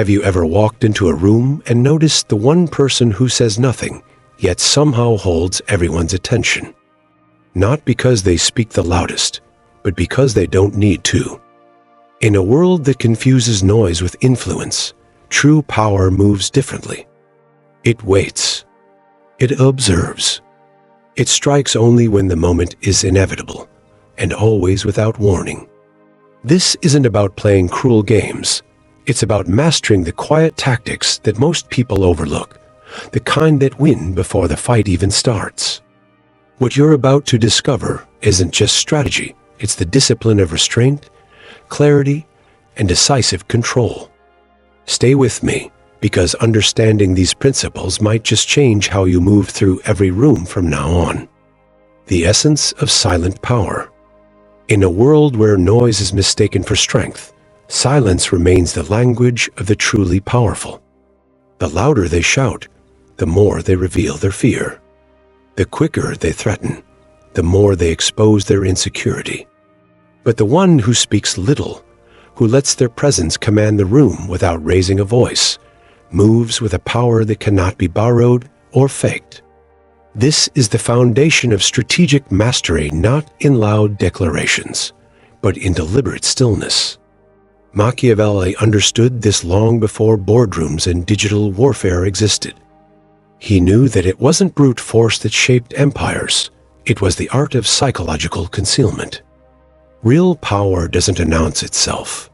Have you ever walked into a room and noticed the one person who says nothing, yet somehow holds everyone's attention? Not because they speak the loudest, but because they don't need to. In a world that confuses noise with influence, true power moves differently. It waits. It observes. It strikes only when the moment is inevitable, and always without warning. This isn't about playing cruel games. It's about mastering the quiet tactics that most people overlook, the kind that win before the fight even starts. What you're about to discover isn't just strategy, it's the discipline of restraint, clarity, and decisive control. Stay with me, because understanding these principles might just change how you move through every room from now on. The essence of silent power. In a world where noise is mistaken for strength, silence remains the language of the truly powerful. The louder they shout, the more they reveal their fear. The quicker they threaten, the more they expose their insecurity. But the one who speaks little, who lets their presence command the room without raising a voice, moves with a power that cannot be borrowed or faked. This is the foundation of strategic mastery, not in loud declarations, but in deliberate stillness. Machiavelli understood this long before boardrooms and digital warfare existed. He knew that it wasn't brute force that shaped empires, it was the art of psychological concealment. Real power doesn't announce itself.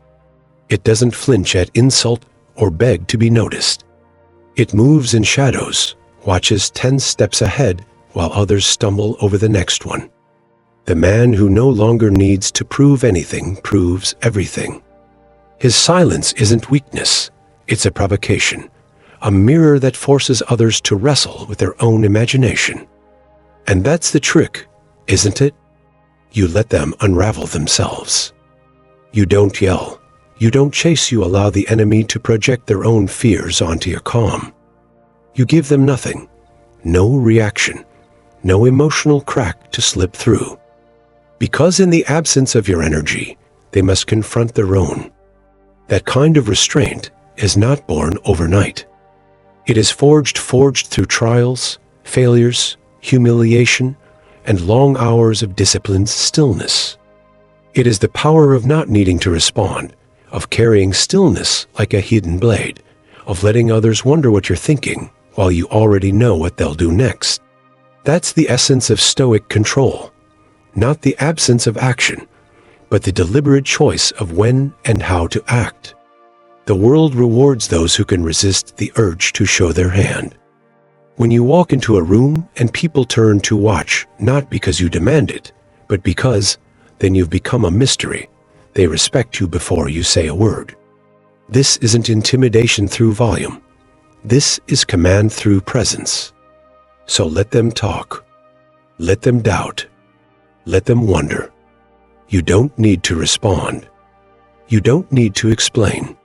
It doesn't flinch at insult or beg to be noticed. It moves in shadows, watches 10 steps ahead while others stumble over the next one. The man who no longer needs to prove anything proves everything. His silence isn't weakness, it's a provocation, a mirror that forces others to wrestle with their own imagination. And that's the trick, isn't it? You let them unravel themselves. You don't yell. You don't chase. You allow the enemy to project their own fears onto your calm. You give them nothing, no reaction, no emotional crack to slip through. Because in the absence of your energy, they must confront their own. That kind of restraint is not born overnight. It is forged through trials, failures, humiliation, and long hours of disciplined stillness. It is the power of not needing to respond, of carrying stillness like a hidden blade, of letting others wonder what you're thinking while you already know what they'll do next. That's the essence of Stoic control, not the absence of action, but the deliberate choice of when and how to act. The world rewards those who can resist the urge to show their hand. When you walk into a room and people turn to watch, not because you demand it, but because then you've become a mystery. They respect you before you say a word. This isn't intimidation through volume. This is command through presence. So let them talk. Let them doubt. Let them wonder. You don't need to respond. You don't need to explain.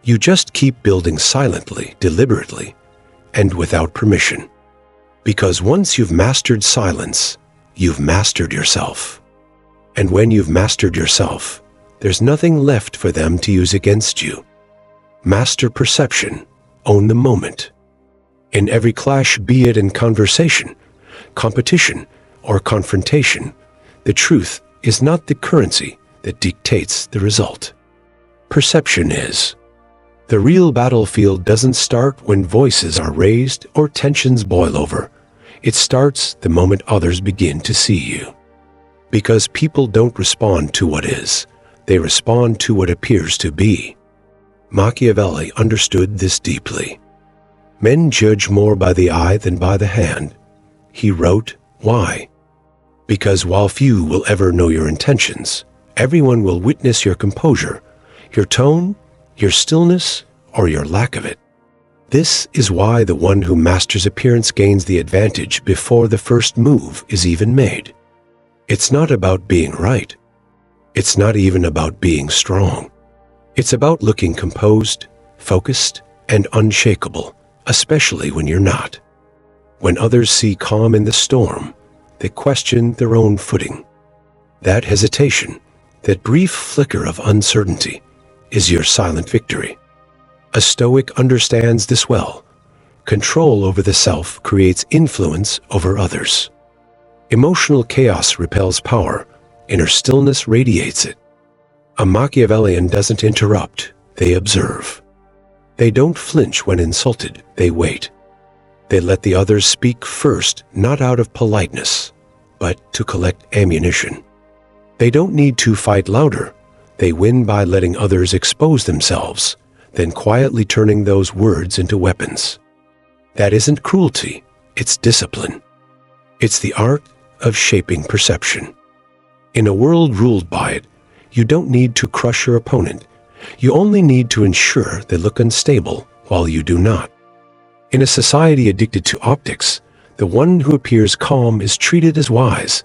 You just keep building silently, deliberately, and without permission. Because once you've mastered silence, you've mastered yourself. And when you've mastered yourself, there's nothing left for them to use against you. Master perception. Own the moment. In every clash, be it in conversation, competition, or confrontation, the truth is not the currency that dictates the result. Perception is. The real battlefield doesn't start when voices are raised or tensions boil over. It starts the moment others begin to see you. Because people don't respond to what is, they respond to what appears to be. Machiavelli understood this deeply. Men judge more by the eye than by the hand. He wrote, why? Because while few will ever know your intentions, everyone will witness your composure, your tone, your stillness, or your lack of it. This is why the one who masters appearance gains the advantage before the first move is even made. It's not about being right. It's not even about being strong. It's about looking composed, focused, and unshakable, especially when you're not. When others see calm in the storm, they question their own footing. That hesitation, that brief flicker of uncertainty, is your silent victory. A Stoic understands this well. Control over the self creates influence over others. Emotional chaos repels power. Inner stillness radiates it. A Machiavellian doesn't interrupt, they observe. They don't flinch when insulted, they wait. They let the others speak first, not out of politeness, but to collect ammunition. They don't need to fight louder. They win by letting others expose themselves, then quietly turning those words into weapons. That isn't cruelty, it's discipline. It's the art of shaping perception. In a world ruled by it, you don't need to crush your opponent. You only need to ensure they look unstable while you do not. In a society addicted to optics, the one who appears calm is treated as wise.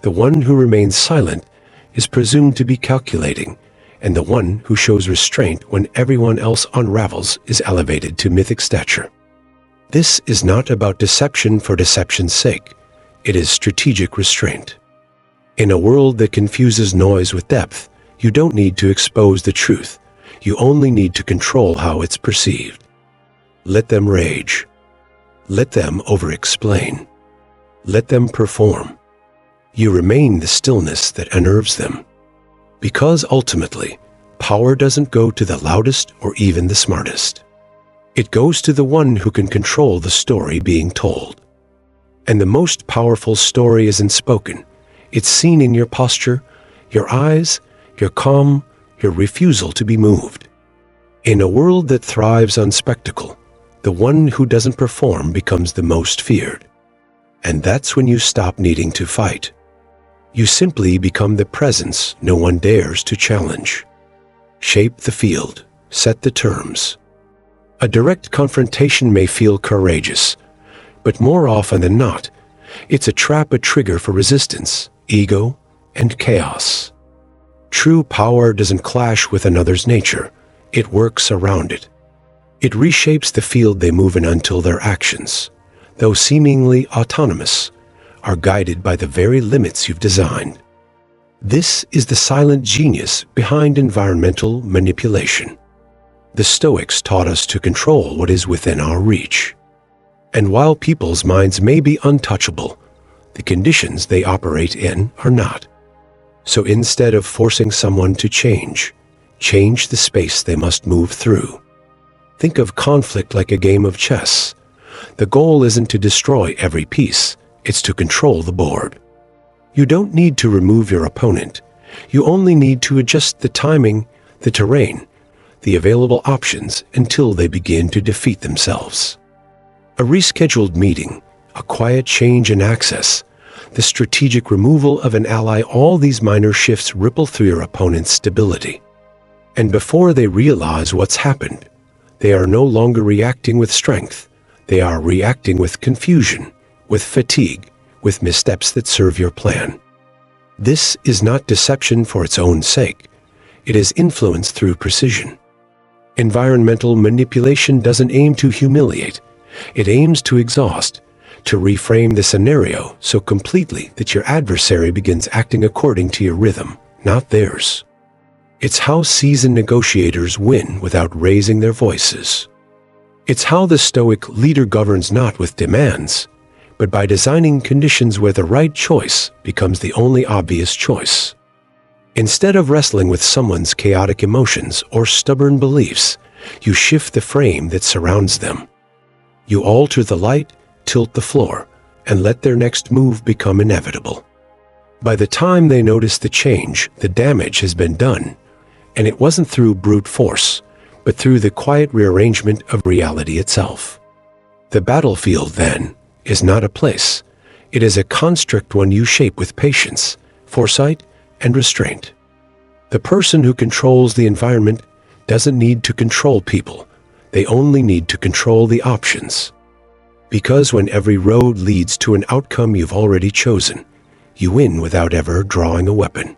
The one who remains silent is presumed to be calculating, and the one who shows restraint when everyone else unravels is elevated to mythic stature. This is not about deception for deception's sake. It is strategic restraint. In a world that confuses noise with depth, you don't need to expose the truth. You only need to control how it's perceived. Let them rage. Let them over-explain. Let them perform. You remain the stillness that unnerves them. Because ultimately, power doesn't go to the loudest or even the smartest. It goes to the one who can control the story being told. And the most powerful story isn't spoken. It's seen in your posture, your eyes, your calm, your refusal to be moved. In a world that thrives on spectacle, the one who doesn't perform becomes the most feared. And that's when you stop needing to fight. You simply become the presence no one dares to challenge. Shape the field, set the terms. A direct confrontation may feel courageous, but more often than not, it's a trap, a trigger for resistance, ego, and chaos. True power doesn't clash with another's nature. It works around it. It reshapes the field they move in until their actions, though seemingly autonomous, are guided by the very limits you've designed. This is the silent genius behind environmental manipulation. The Stoics taught us to control what is within our reach. And while people's minds may be untouchable, the conditions they operate in are not. So instead of forcing someone to change the space they must move through. Think of conflict like a game of chess. The goal isn't to destroy every piece, it's to control the board. You don't need to remove your opponent. You only need to adjust the timing, the terrain, the available options until they begin to defeat themselves. A rescheduled meeting, a quiet change in access, the strategic removal of an ally, all these minor shifts ripple through your opponent's stability. And before they realize what's happened, they are no longer reacting with strength. They are reacting with confusion, with fatigue, with missteps that serve your plan. This is not deception for its own sake. It is influence through precision. Environmental manipulation doesn't aim to humiliate. It aims to exhaust, to reframe the scenario so completely that your adversary begins acting according to your rhythm, not theirs. It's how seasoned negotiators win without raising their voices. It's how the Stoic leader governs not with demands, but by designing conditions where the right choice becomes the only obvious choice. Instead of wrestling with someone's chaotic emotions or stubborn beliefs, you shift the frame that surrounds them. You alter the light, tilt the floor, and let their next move become inevitable. By the time they notice the change, the damage has been done, and it wasn't through brute force, but through the quiet rearrangement of reality itself. The battlefield, then, is not a place. It is a construct one you shape with patience, foresight, and restraint. The person who controls the environment doesn't need to control people. They only need to control the options. Because when every road leads to an outcome you've already chosen, you win without ever drawing a weapon.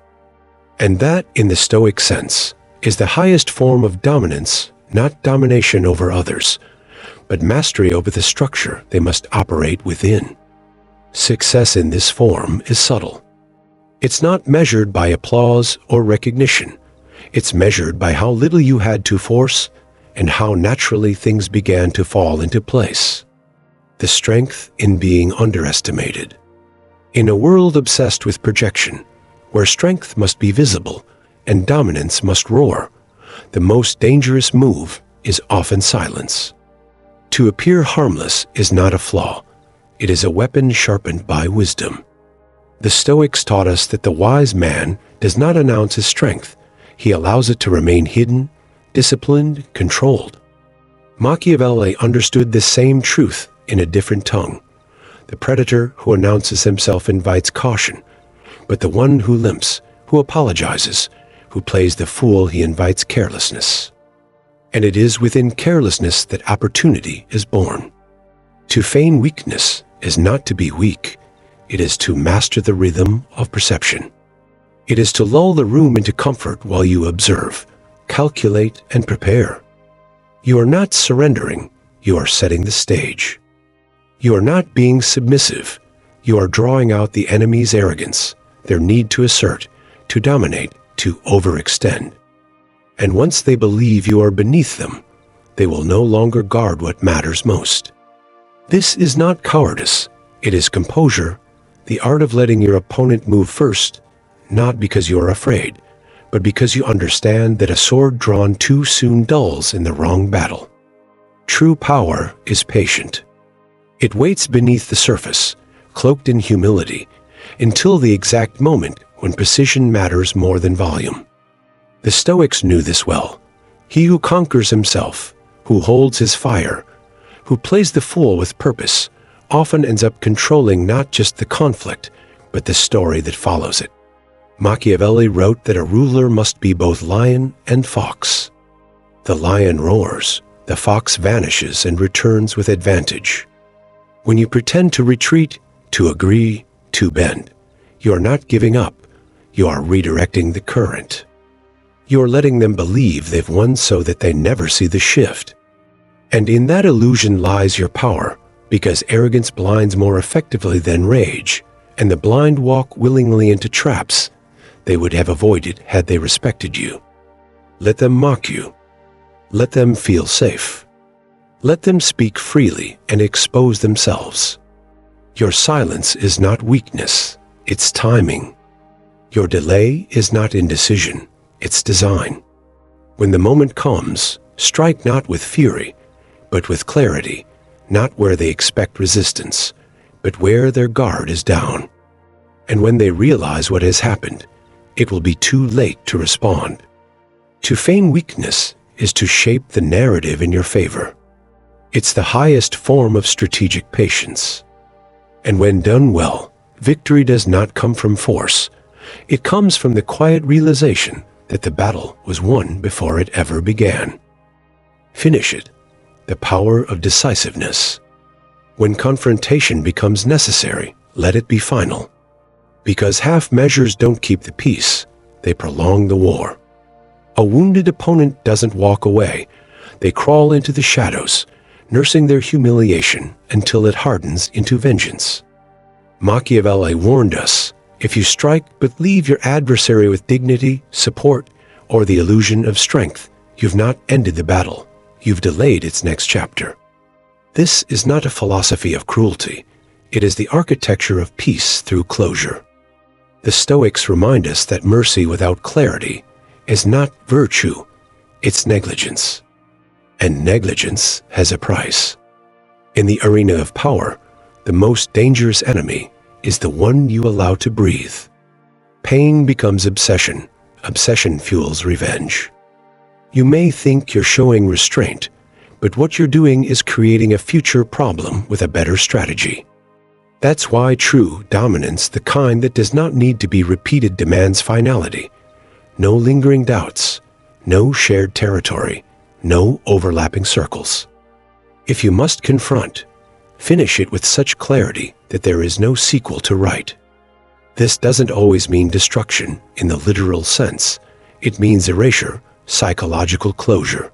And that, in the Stoic sense, is the highest form of dominance, not domination over others, but mastery over the structure they must operate within. Success in this form is subtle. It's not measured by applause or recognition. It's measured by how little you had to force and how naturally things began to fall into place. The strength in being underestimated. In a world obsessed with projection, where strength must be visible and dominance must roar, the most dangerous move is often silence. To appear harmless is not a flaw. It is a weapon sharpened by wisdom. The Stoics taught us that the wise man does not announce his strength. He allows it to remain hidden, disciplined, controlled. Machiavelli understood this same truth in a different tongue. The predator who announces himself invites caution, but the one who limps, who apologizes, who plays the fool, he invites carelessness. And it is within carelessness that opportunity is born. To feign weakness is not to be weak. It is to master the rhythm of perception. It is to lull the room into comfort while you observe, calculate, and prepare. You are not surrendering, you are setting the stage. You are not being submissive, you are drawing out the enemy's arrogance, their need to assert, to dominate, to overextend. And once they believe you are beneath them, they will no longer guard what matters most. This is not cowardice, it is composure, the art of letting your opponent move first, not because you are afraid, but because you understand that a sword drawn too soon dulls in the wrong battle. True power is patient. It waits beneath the surface, cloaked in humility, until the exact moment when precision matters more than volume. The Stoics knew this well. He who conquers himself, who holds his fire, who plays the fool with purpose, often ends up controlling not just the conflict, but the story that follows it. Machiavelli wrote that a ruler must be both lion and fox. The lion roars, the fox vanishes and returns with advantage. When you pretend to retreat, to agree, to bend, you are not giving up, you are redirecting the current. You are letting them believe they've won so that they never see the shift. And in that illusion lies your power, because arrogance blinds more effectively than rage, and the blind walk willingly into traps they would have avoided had they respected you. Let them mock you. Let them feel safe. Let them speak freely and expose themselves. Your silence is not weakness, it's timing. Your delay is not indecision, it's design. When the moment comes, strike not with fury, but with clarity, not where they expect resistance, but where their guard is down. And when they realize what has happened, it will be too late to respond. To feign weakness is to shape the narrative in your favor. It's the highest form of strategic patience. And when done well, victory does not come from force. It comes from the quiet realization that the battle was won before it ever began. Finish it. The power of decisiveness. When confrontation becomes necessary, let it be final. Because half measures don't keep the peace, they prolong the war. A wounded opponent doesn't walk away. They crawl into the shadows, nursing their humiliation until it hardens into vengeance. Machiavelli warned us, if you strike but leave your adversary with dignity, support, or the illusion of strength, you've not ended the battle, you've delayed its next chapter. This is not a philosophy of cruelty, it is the architecture of peace through closure. The Stoics remind us that mercy without clarity is not virtue, it's negligence. And negligence has a price. In the arena of power, the most dangerous enemy is the one you allow to breathe. Pain becomes obsession. Obsession fuels revenge. You may think you're showing restraint, but what you're doing is creating a future problem with a better strategy. That's why true dominance, the kind that does not need to be repeated, demands finality. No lingering doubts, no shared territory, no overlapping circles. If you must confront, finish it with such clarity that there is no sequel to write. This doesn't always mean destruction in the literal sense. It means erasure, psychological closure.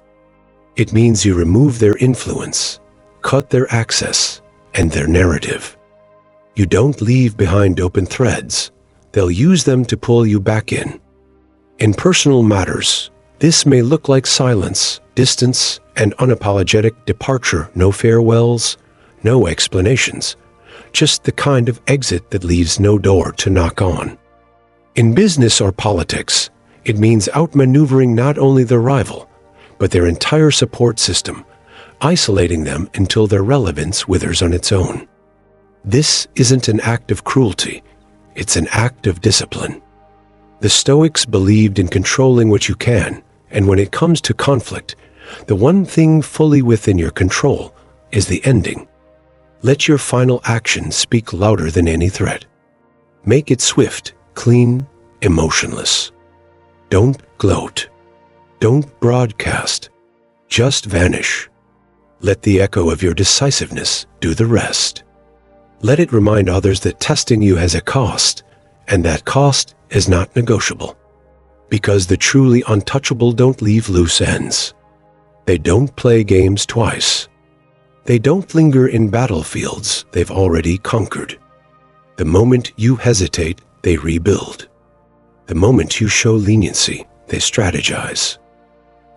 It means you remove their influence, cut their access, and their narrative. You don't leave behind open threads. They'll use them to pull you back in. In personal matters, this may look like silence, distance, and unapologetic departure. No farewells, no explanations, just the kind of exit that leaves no door to knock on. In business or politics, it means outmaneuvering not only their rival, but their entire support system, isolating them until their relevance withers on its own. This isn't an act of cruelty, it's an act of discipline. The Stoics believed in controlling what you can, and when it comes to conflict, the one thing fully within your control is the ending. Let your final action speak louder than any threat. Make it swift, clean, emotionless. Don't gloat. Don't broadcast. Just vanish. Let the echo of your decisiveness do the rest. Let it remind others that testing you has a cost, and that cost is not negotiable. Because the truly untouchable don't leave loose ends. They don't play games twice. They don't linger in battlefields they've already conquered. The moment you hesitate, they rebuild. The moment you show leniency, they strategize.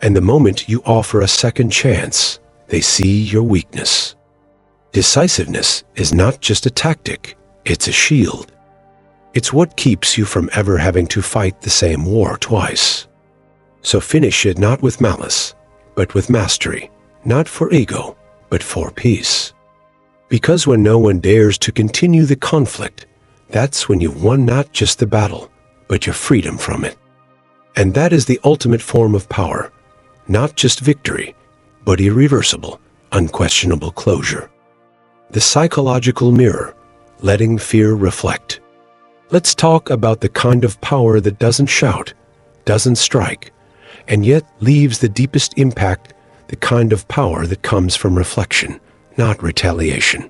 And the moment you offer a second chance, they see your weakness. Decisiveness is not just a tactic, it's a shield. It's what keeps you from ever having to fight the same war twice. So finish it not with malice, but with mastery, not for ego, but for peace. Because when no one dares to continue the conflict, that's when you've won not just the battle, but your freedom from it. And that is the ultimate form of power, not just victory, but irreversible, unquestionable closure. The psychological mirror, letting fear reflect. Let's talk about the kind of power that doesn't shout, doesn't strike, and yet leaves the deepest impact, the kind of power that comes from reflection, not retaliation.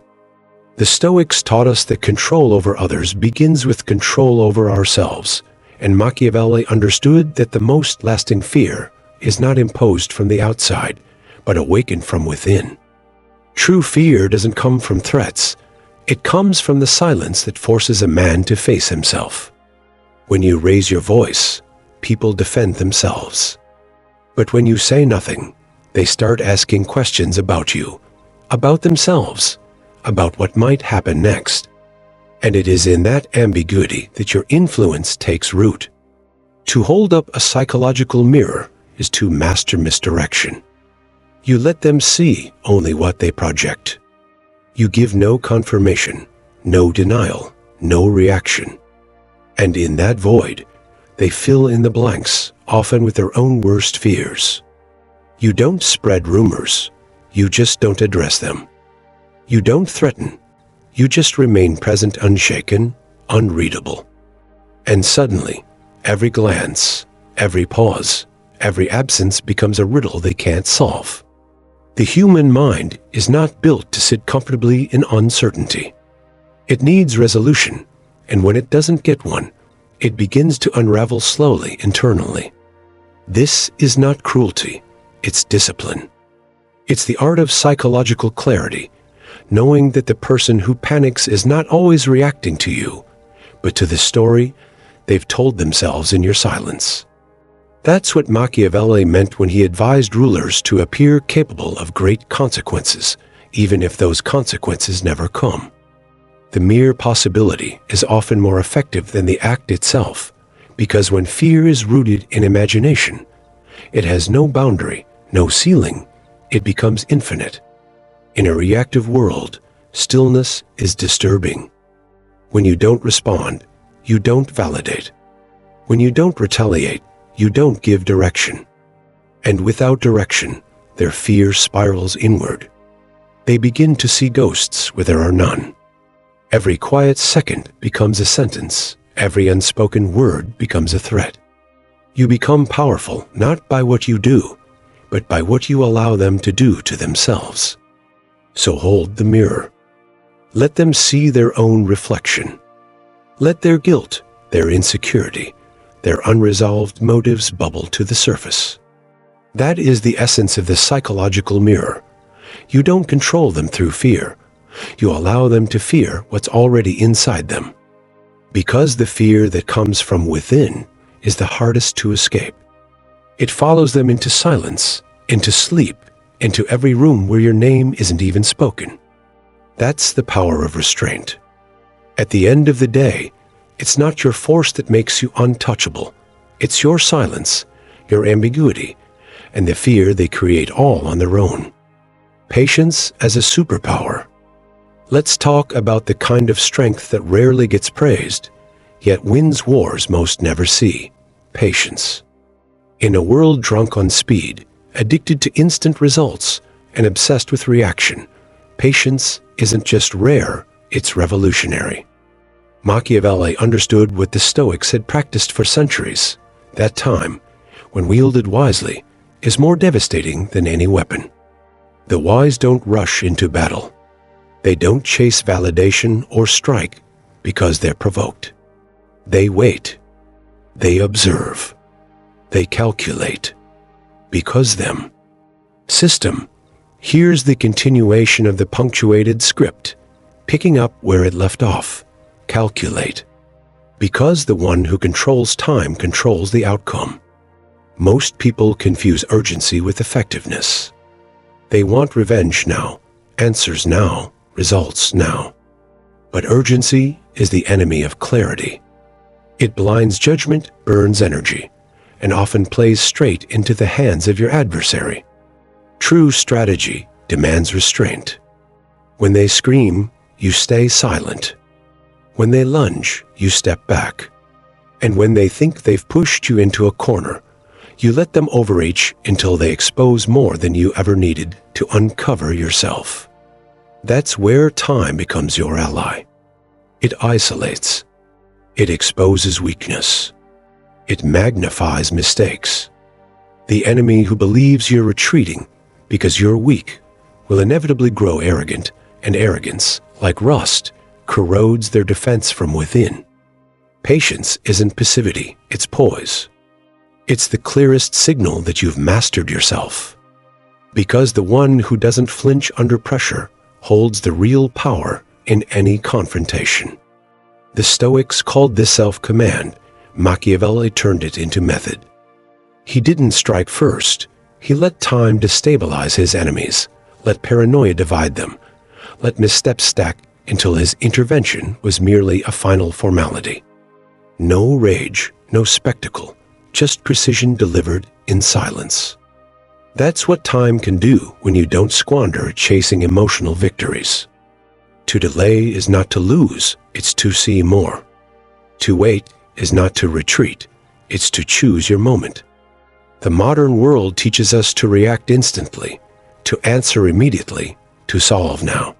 The Stoics taught us that control over others begins with control over ourselves, and Machiavelli understood that the most lasting fear is not imposed from the outside, but awakened from within. True fear doesn't come from threats. It comes from the silence that forces a man to face himself. When you raise your voice, people defend themselves. But when you say nothing, they start asking questions about you, about themselves, about what might happen next. And it is in that ambiguity that your influence takes root. To hold up a psychological mirror is to master misdirection. You let them see only what they project. You give no confirmation, no denial, no reaction. And in that void, they fill in the blanks, often with their own worst fears. You don't spread rumors, you just don't address them. You don't threaten, you just remain present, unshaken, unreadable. And suddenly, every glance, every pause, every absence becomes a riddle they can't solve. The human mind is not built to sit comfortably in uncertainty. It needs resolution, and when it doesn't get one, it begins to unravel slowly internally. This is not cruelty, it's discipline. It's the art of psychological clarity, knowing that the person who panics is not always reacting to you, but to the story they've told themselves in your silence. That's what Machiavelli meant when he advised rulers to appear capable of great consequences, even if those consequences never come. The mere possibility is often more effective than the act itself, because when fear is rooted in imagination, it has no boundary, no ceiling, it becomes infinite. In a reactive world, stillness is disturbing. When you don't respond, you don't validate. When you don't retaliate, you don't give direction. And without direction, their fear spirals inward. They begin to see ghosts where there are none. Every quiet second becomes a sentence. Every unspoken word becomes a threat. You become powerful not by what you do, but by what you allow them to do to themselves. So hold the mirror. Let them see their own reflection. Let their guilt, their insecurity, their unresolved motives bubble to the surface. That is the essence of the psychological mirror. You don't control them through fear. You allow them to fear what's already inside them. Because the fear that comes from within is the hardest to escape. It follows them into silence, into sleep, into every room where your name isn't even spoken. That's the power of restraint. At the end of the day, it's not your force that makes you untouchable. It's your silence, your ambiguity, and the fear they create all on their own. Patience as a superpower. Let's talk about the kind of strength that rarely gets praised, yet wins wars most never see. Patience. In a world drunk on speed, addicted to instant results, and obsessed with reaction, patience isn't just rare, it's revolutionary. Machiavelli understood what the Stoics had practiced for centuries. That time, when wielded wisely, is more devastating than any weapon. The wise don't rush into battle. They don't chase validation or strike because they're provoked. They wait. They observe. They calculate. Because them. System. Here's the continuation of the punctuated script, picking up where it left off. Calculate. Because the one who controls time controls the outcome. Most people confuse urgency with effectiveness. They want revenge now, answers now, results now. But urgency is the enemy of clarity. It blinds judgment, burns energy, and often plays straight into the hands of your adversary. True strategy demands restraint. When they scream, you stay silent. When they lunge, you step back. And when they think they've pushed you into a corner, you let them overreach until they expose more than you ever needed to uncover yourself. That's where time becomes your ally. It isolates. It exposes weakness. It magnifies mistakes. The enemy who believes you're retreating because you're weak will inevitably grow arrogant, and arrogance, like rust, corrodes their defense from within. Patience isn't passivity, it's poise. It's the clearest signal that you've mastered yourself. Because the one who doesn't flinch under pressure holds the real power in any confrontation. The Stoics called this self-command. Machiavelli turned it into method. He didn't strike first. He let time destabilize his enemies, let paranoia divide them, let missteps stack until his intervention was merely a final formality. No rage, no spectacle, just precision delivered in silence. That's what time can do when you don't squander chasing emotional victories. To delay is not to lose, it's to see more. To wait is not to retreat, it's to choose your moment. The modern world teaches us to react instantly, to answer immediately, to solve now.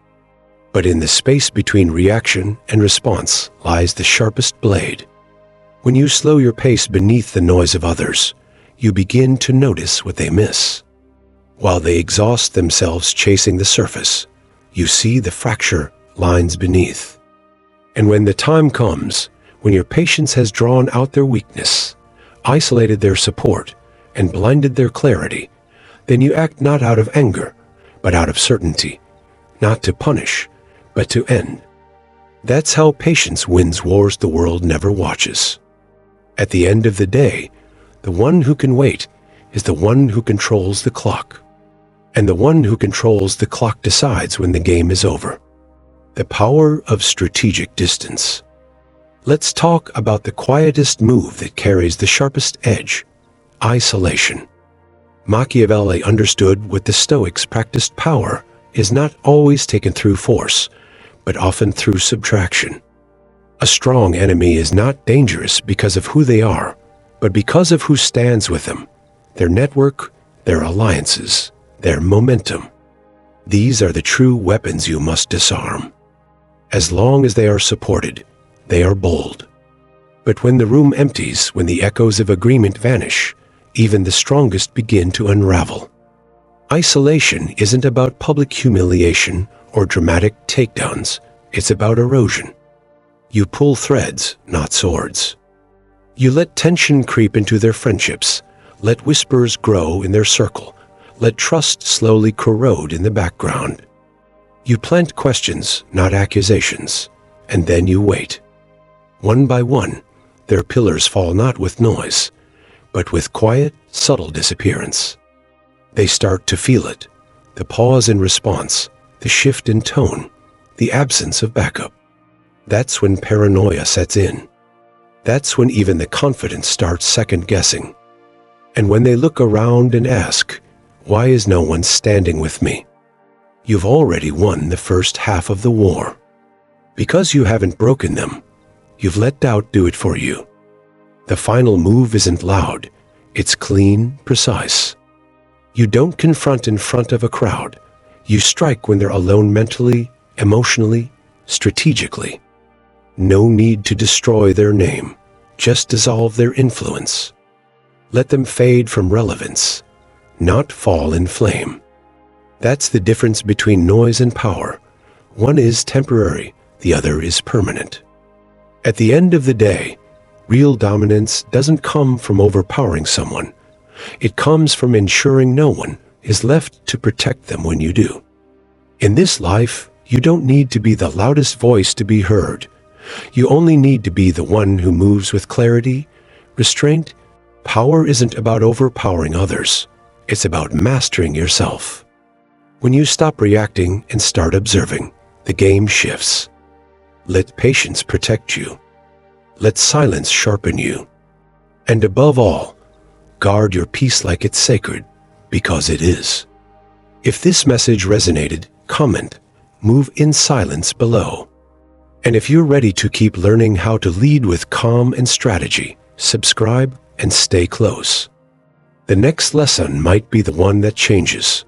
But in the space between reaction and response lies the sharpest blade. When you slow your pace beneath the noise of others, you begin to notice what they miss. While they exhaust themselves chasing the surface, you see the fracture lines beneath. And when the time comes, when your patience has drawn out their weakness, isolated their support, and blinded their clarity, then you act not out of anger, but out of certainty, not to punish, but to end. That's how patience wins wars the world never watches. At the end of the day, the one who can wait is the one who controls the clock. And the one who controls the clock decides when the game is over. The power of strategic distance. Let's talk about the quietest move that carries the sharpest edge: isolation. Machiavelli understood what the Stoics practiced. Power is not always taken through force, but often through subtraction. A strong enemy is not dangerous because of who they are, but because of who stands with them, their network, their alliances, their momentum. These are the true weapons you must disarm. As long as they are supported, they are bold. But when the room empties, when the echoes of agreement vanish, even the strongest begin to unravel. Isolation isn't about public humiliation or dramatic takedowns. It's about erosion. You pull threads, not swords. You let tension creep into their friendships, let whispers grow in their circle, let trust slowly corrode in the background. You plant questions, not accusations, and then you wait. One by one, their pillars fall not with noise, but with quiet, subtle disappearance. They start to feel it. The pause in response, the shift in tone, the absence of backup. That's when paranoia sets in. That's when even the confident starts second-guessing. And when they look around and ask, "Why is no one standing with me?" You've already won the first half of the war. Because you haven't broken them, you've let doubt do it for you. The final move isn't loud, it's clean, precise. You don't confront in front of a crowd. You strike when they're alone mentally, emotionally, strategically. No need to destroy their name, just dissolve their influence. Let them fade from relevance, not fall in flame. That's the difference between noise and power. One is temporary, the other is permanent. At the end of the day, real dominance doesn't come from overpowering someone. It comes from ensuring no one is left to protect them when you do. In this life, you don't need to be the loudest voice to be heard. You only need to be the one who moves with clarity, restraint. Power isn't about overpowering others. It's about mastering yourself. When you stop reacting and start observing, the game shifts. Let patience protect you. Let silence sharpen you. And above all, guard your peace like it's sacred, because it is. If this message resonated, comment, move in silence below. And if you're ready to keep learning how to lead with calm and strategy, subscribe and stay close. The next lesson might be the one that changes